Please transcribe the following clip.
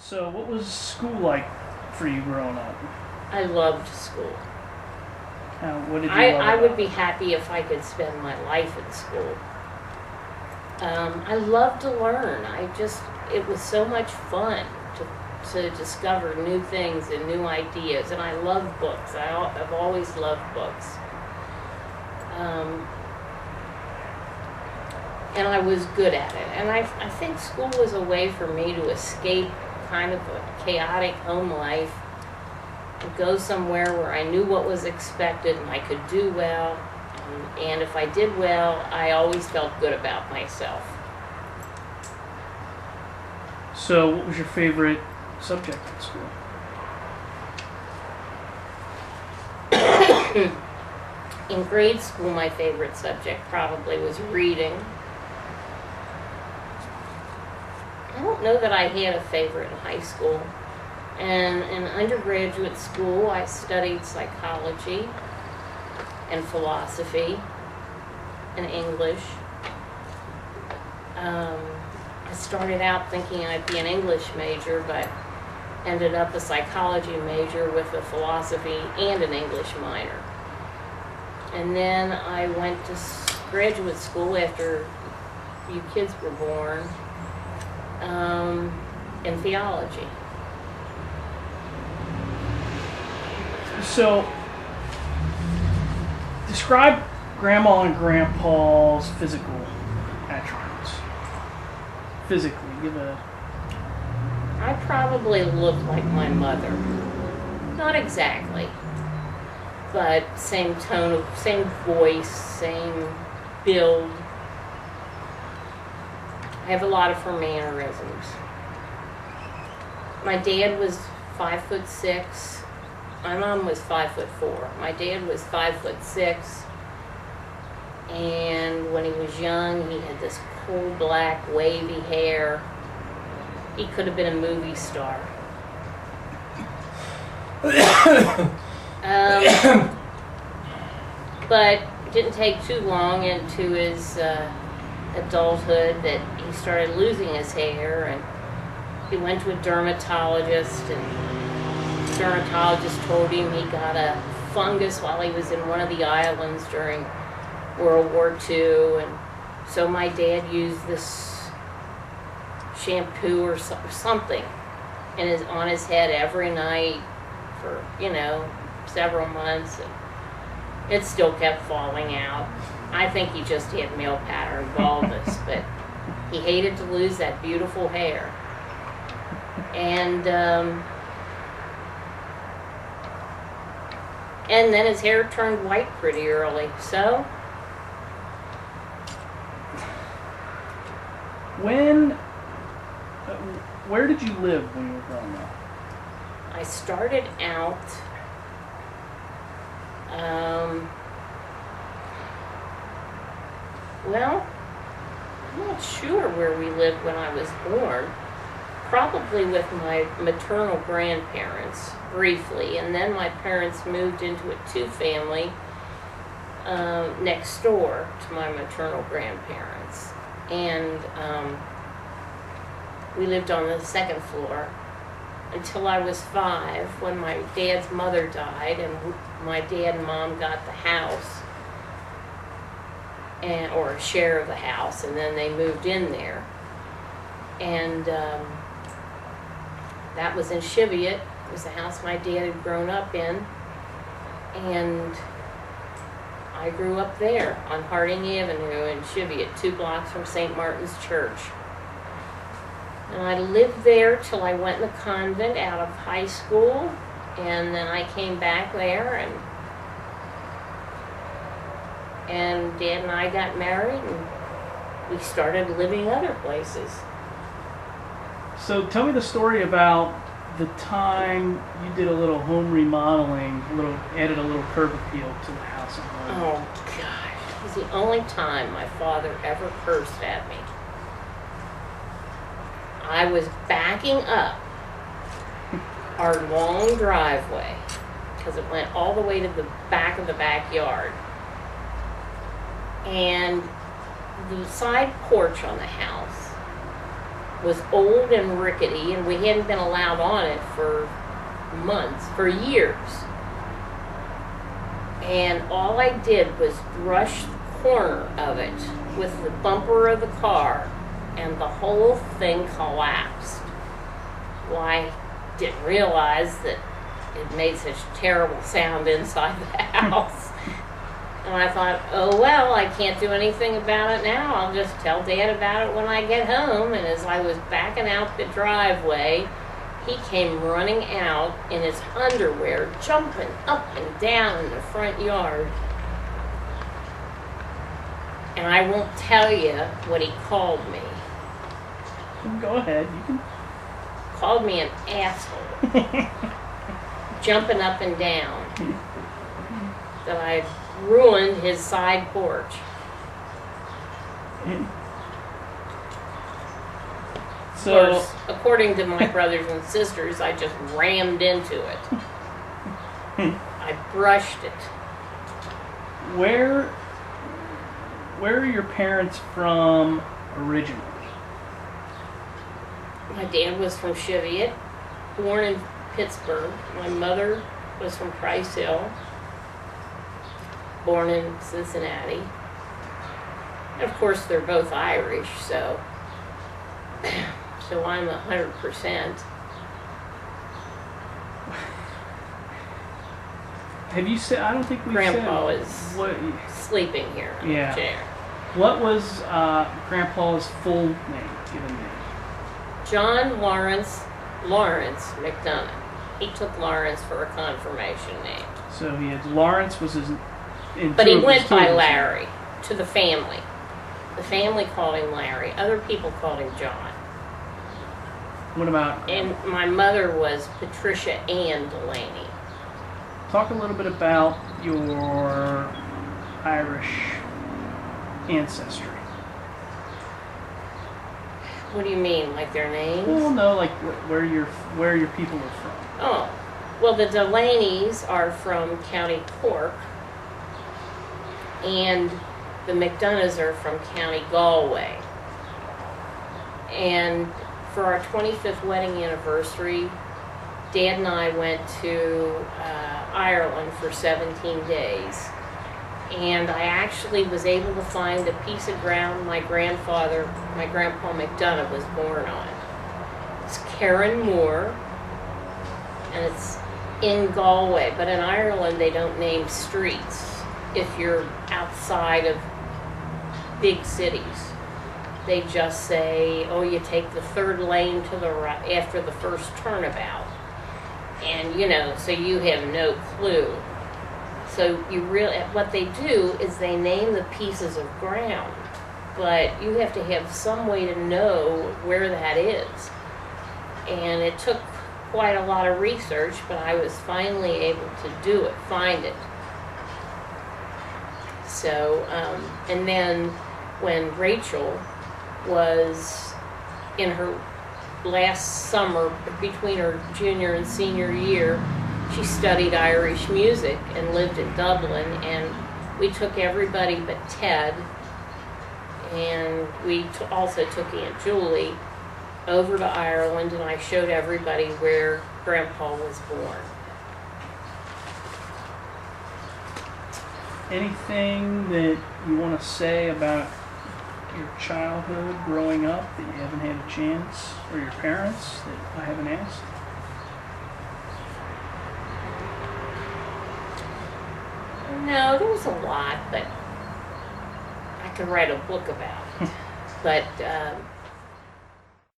So, what was school like for you growing up? I loved school. What did you love I about would be it? happy if I could spend my life in school. I love to learn. It was so much fun to discover new things and new ideas. And I love books. I've always loved books. And I was good at it. And I think school was a way for me to escape kind of a chaotic home life and go somewhere where I knew what was expected and I could do well. And if I did well, I always felt good about myself. So, what was your favorite subject in school? In grade school, my favorite subject probably was reading. I don't know that I had a favorite in high school. And in undergraduate school, I studied psychology and philosophy and English. I started out thinking I'd be an English major, but ended up a psychology major with a philosophy and an English minor. And then I went to graduate school after you kids were born in theology. So, describe Grandma and Grandpa's physical attributes. Physically, give a... I probably look like my mother. Not exactly, but same tone, same voice, same build. I have a lot of her mannerisms. My dad was 5'6". My mom was 5'4". My dad was 5'6", and when he was young, he had this cool black wavy hair. He could have been a movie star. But it didn't take too long into his adulthood that he started losing his hair, and he went to a dermatologist, and the dermatologist told him he got a fungus while he was in one of the islands during World War II, and so my dad used this shampoo or something on his head every night for, several months, and it still kept falling out. I think he just had male pattern baldness, but he hated to lose that beautiful hair. And then his hair turned white pretty early, so... Where did you live when you were growing up? I started out well, I'm not sure where we lived when I was born. Probably with my maternal grandparents, briefly, and then my parents moved into a two-family next door to my maternal grandparents. And we lived on the second floor until I was 5, when my dad's mother died, and my dad and mom got the house, or a share of the house, and then they moved in there. And that was in Cheviot. It was the house my dad had grown up in, and I grew up there on Harding Avenue in Cheviot, 2 blocks from St. Martin's Church. And I lived there till I went in the convent out of high school, and then I came back there, and Dad and I got married, and we started living other places. So tell me the story about the time you did a little home remodeling, added a little curb appeal to the house. Oh, gosh. It was the only time my father ever cursed at me. I was backing up our long driveway, because it went all the way to the back of the backyard. And the side porch on the house was old and rickety, and we hadn't been allowed on it for months, for years. And all I did was brush the corner of it with the bumper of the car, and the whole thing collapsed. Well, I didn't realize that it made such terrible sound inside the house. And I thought, oh well, I can't do anything about it now. I'll just tell Dad about it when I get home. And as I was backing out the driveway, he came running out in his underwear, jumping up and down in the front yard. And I won't tell you what he called me. Go ahead. You can. Called me an asshole. Jumping up and down. That I ruined his side porch. So, Of course, according to my brothers and sisters, I just rammed into it. I brushed it. where are your parents from originally? My dad was from Cheviot, born in Pittsburgh. My mother was from Price Hill, born in Cincinnati. And of course, they're both Irish, so I'm 100%. Have you said? I don't think we Grandpa said. is What? sleeping here in Yeah. the chair. What was Grandpa's full name? Given name. John Lawrence McDonough. He took Lawrence for a confirmation name. So he had Lawrence was his. But he went by Larry to the family. The family called him Larry. Other people called him John. What about? And my mother was Patricia Ann Delaney. Talk a little bit about your Irish ancestry. What do you mean, like their names? Well, no, like where your people are from. Oh, well, the Delaneys are from County Cork, and the McDonoughs are from County Galway. And for our 25th wedding anniversary, Dad and I went to Ireland for 17 days. And I actually was able to find a piece of ground my grandpa McDonough was born on. It's Karen Moore, and it's in Galway. But in Ireland, they don't name streets if you're outside of big cities. They just say, oh, you take the third lane to the right after the first turnabout. And, so you have no clue. So what they do is they name the pieces of ground, but you have to have some way to know where that is. And it took quite a lot of research, but I was finally able to find it. So, and then when Rachel was in her last summer, between her junior and senior year, she studied Irish music and lived in Dublin, and we took everybody but Ted, and we also took Aunt Julie over to Ireland, and I showed everybody where Grandpa was born. Anything that you want to say about your childhood growing up that you haven't had a chance, or your parents that I haven't asked? No, there was a lot, but I could write a book about it. But